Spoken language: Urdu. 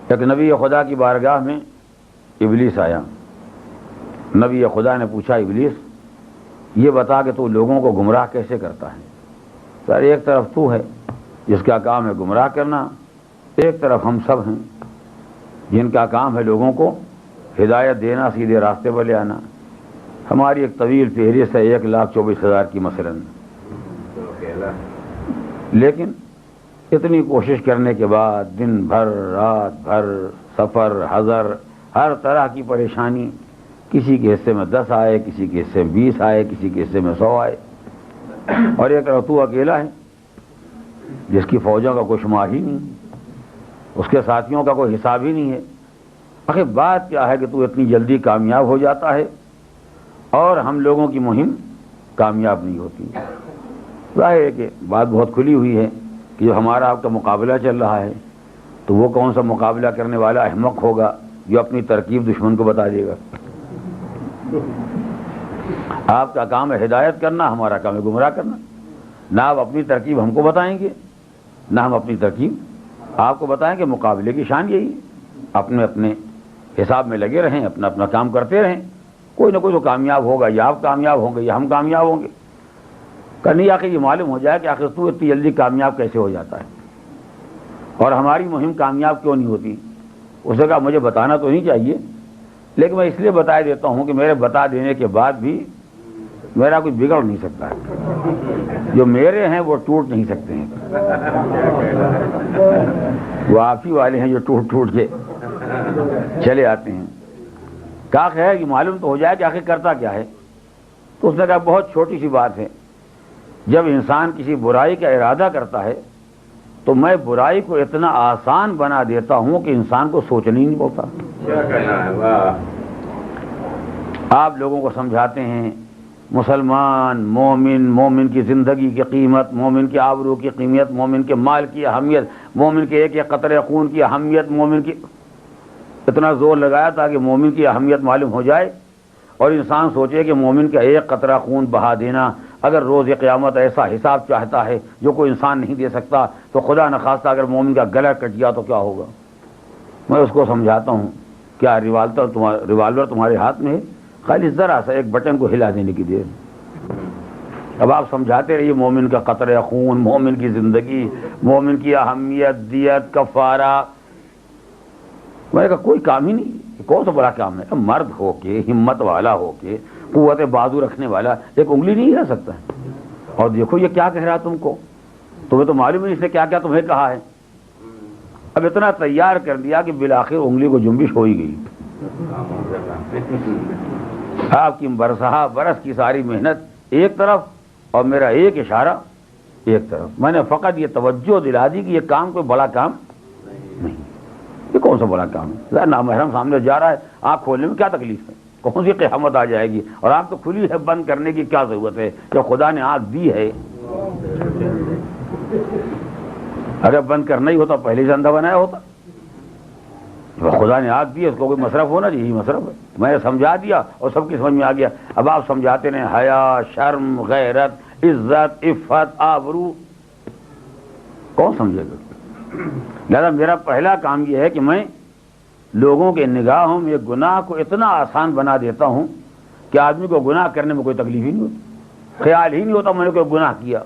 ایک نبی خدا کی بارگاہ میں ابلیس آیا. نبی خدا نے پوچھا ابلیس یہ بتا کہ تو لوگوں کو گمراہ کیسے کرتا ہے؟ سر ایک طرف تو ہے جس کا کام ہے گمراہ کرنا، ایک طرف ہم سب ہیں جن کا کام ہے لوگوں کو ہدایت دینا، سیدھے راستے پر لے آنا. ہماری ایک طویل فہرست ہے 1,24,000 کی مثلاً، لیکن اتنی کوشش کرنے کے بعد دن بھر رات بھر سفر حضر ہر طرح کی پریشانی، کسی کے حصے میں 10 آئے، کسی کے حصے میں 20 آئے، کسی کے حصے میں 100 آئے، اور ایک تو اکیلا ہے جس کی فوجوں کا کوئی شمار ہی نہیں، اس کے ساتھیوں کا کوئی حساب ہی نہیں ہے. آخر بات کیا ہے کہ تو اتنی جلدی کامیاب ہو جاتا ہے اور ہم لوگوں کی مہم کامیاب نہیں ہوتی؟ ظاہر ہے کہ بات بہت کھلی ہوئی ہے کہ جو ہمارا آپ کا مقابلہ چل رہا ہے تو وہ کون سا مقابلہ کرنے والا احمق ہوگا جو اپنی ترکیب دشمن کو بتا دے گا. آپ کا کام ہے ہدایت کرنا، ہمارا کام ہے گمراہ کرنا. نہ آپ اپنی ترکیب ہم کو بتائیں گے، نہ ہم اپنی ترکیب آپ کو بتائیں گے. مقابلے کی شان یہی، اپنے اپنے حساب میں لگے رہیں، اپنا اپنا کام کرتے رہیں. کوئی نہ کوئی تو کامیاب ہوگا، یا آپ کامیاب ہوں گے یا ہم کامیاب ہوں گے. کرنی آخر یہ معلوم ہو جائے کہ آخر تو اتنی جلدی کامیاب کیسے ہو جاتا ہے اور ہماری مہم کامیاب کیوں نہیں ہوتی. اس نے کہا مجھے بتانا تو نہیں چاہیے، لیکن میں اس لیے بتا دیتا ہوں کہ میرے بتا دینے کے بعد بھی میرا کچھ بگڑ نہیں سکتا ہے. جو میرے ہیں وہ ٹوٹ نہیں سکتے ہیں، وہ آپ ہی والے ہیں جو ٹوٹ ٹوٹ کے چلے آتے ہیں. کہا ہے کہ معلوم تو ہو جائے کہ آخر کرتا کیا ہے. تو اس نے کہا بہت چھوٹی سی بات ہے، جب انسان کسی برائی کا ارادہ کرتا ہے تو میں برائی کو اتنا آسان بنا دیتا ہوں کہ انسان کو سوچنا ہی نہیں پڑتا. آپ لوگوں کو سمجھاتے ہیں مسلمان مومن کی زندگی کی قیمت، مومن کی آبرو کی قیمت، مومن کے مال کی اہمیت، مومن کے ایک ایک قطرے خون کی اہمیت، مومن کی اتنا زور لگایا تاکہ مومن کی اہمیت معلوم ہو جائے اور انسان سوچے کہ مومن کا ایک قطرہ خون بہا دینا اگر روز قیامت ایسا حساب چاہتا ہے جو کوئی انسان نہیں دے سکتا تو خدا نخواستہ اگر مومن کا گلا کٹ گیا تو کیا ہوگا. میں اس کو سمجھاتا ہوں کیا ریوالور تمہارے ہاتھ میں ہے، خالی ذرا سا ایک بٹن کو ہلا دینے کی دیر. اب آپ سمجھاتے رہیے مومن کا قطرہ خون، مومن کی زندگی، مومن کی اہمیت، دیت، کفارہ. میں نے کہا کوئی کام ہی نہیں، کون سا بڑا کام ہے. مرد ہو کے، ہمت والا ہو کے، قوت بازو رکھنے والا ایک انگلی نہیں ہلا سکتا ہے. اور دیکھو یہ کیا کہہ رہا تم کو، تمہیں تو معلوم نہیں اس نے کیا کیا تمہیں کہا ہے. اب اتنا تیار کر دیا کہ بالآخر انگلی کو جنبش ہو ہی گئی. آپ کی برس کی ساری محنت ایک طرف اور میرا ایک اشارہ ایک طرف. میں نے فقط یہ توجہ دلا دی کہ یہ کام کوئی بڑا کام نہیں. یہ کون سا بڑا کام ہے؟ نامحرم سامنے جا رہا ہے، آنکھ کھولنے میں کیا تکلیف ہے؟ کون سی قیامت آ جائے گی؟ اور آنکھ تو کھلی ہے، بند کرنے کی کیا ضرورت ہے جب خدا نے آنکھ دی ہے. اگر بند کرنا ہی ہوتا پہلے سے اندھا بنایا ہوتا. خدا نے آنکھ دی ہے، اس کو کوئی مصرف ہونا چاہیے، مصرف ہے. میں نے سمجھا دیا اور سب کی سمجھ میں آ گیا. اب آپ سمجھاتے رہے حیا، شرم، غیرت، عزت، عفت، آبرو، کون سمجھے گا؟ لہذا میرا پہلا کام یہ ہے کہ میں لوگوں کے نگاہوں میں گناہ کو اتنا آسان بنا دیتا ہوں کہ آدمی کو گناہ کرنے میں کوئی تکلیف ہی نہیں ہوتی، خیال ہی نہیں ہوتا میں نے کوئی گناہ کیا.